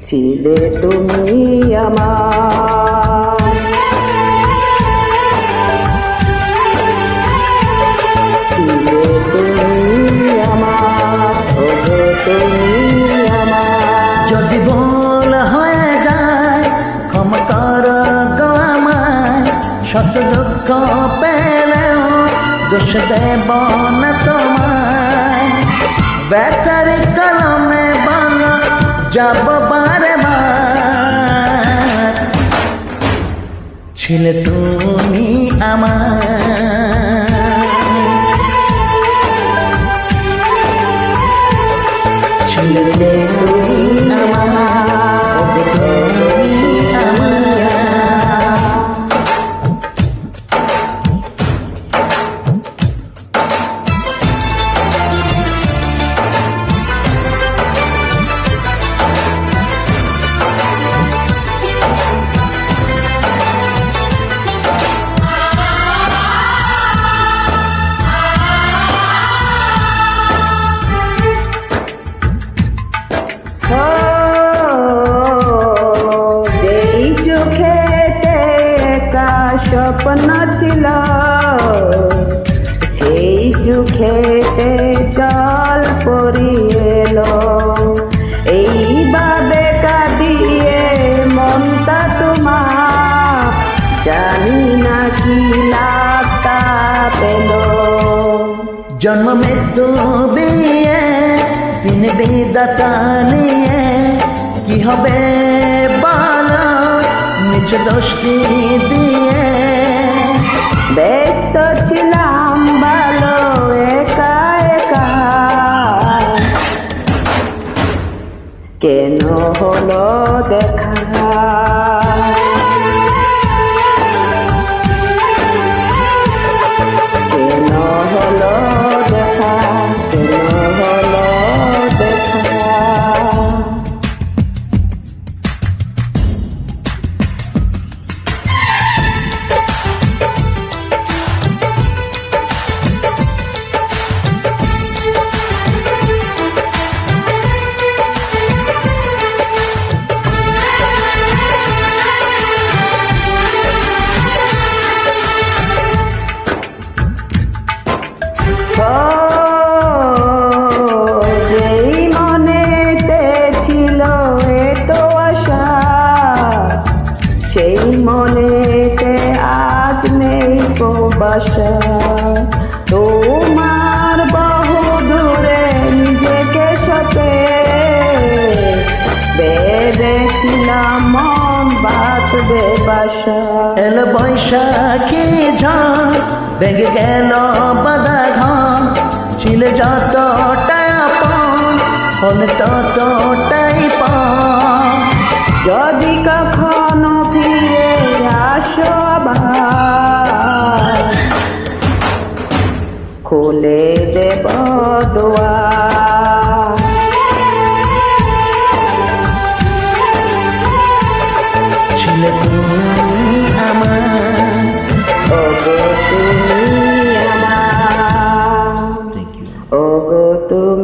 ছিলে তুমি আমার, ছিলে তুমি আমার, ওগো তুমি আমার। যদি ভুল হয়ে যায় ক্ষমা করো গো আমায়, শত দুঃখ পেলেও দোষ দেব না তোমায়। ব্যথার কলমে বাংলা যাব বারে বার, ছিলে তুমি আমার, ছিলে তুমি আমার, তুমি আমার। যেই চোখেতে একা স্বপ্ন ছিল, সেই চোখেতে জল পড়িয়ে এলো। এইভাবে কাঁদিয়ে মনটা তোমার, জানি না কি লাভটা পেল। জন্ম মৃত্যু বিয়ে দিন বিধাতা নিয়ে কি হবে বলো নিজ দোষটি দিয়ে। ব্যস্ত ছিলাম ভালো একা একা, কেন হলো দেখা। কেন হলো দেখা, কেন হলো দেখা। যেই মনেতে ছিল এত আশা, সেই মনেতে আজ নেই কো বাসা। তোমার বহু দূরে নিজেকে সাথে বেঁধেছিলাম মন বাঁধবে বাসা। এলো বৈশাখী ঝড় ভেঙে গেল বাঁধা ঘর, ছিলে যতটাই আপন হলে ততটাই পর। যদি কখনো ফিরে আসো আবার, খুলে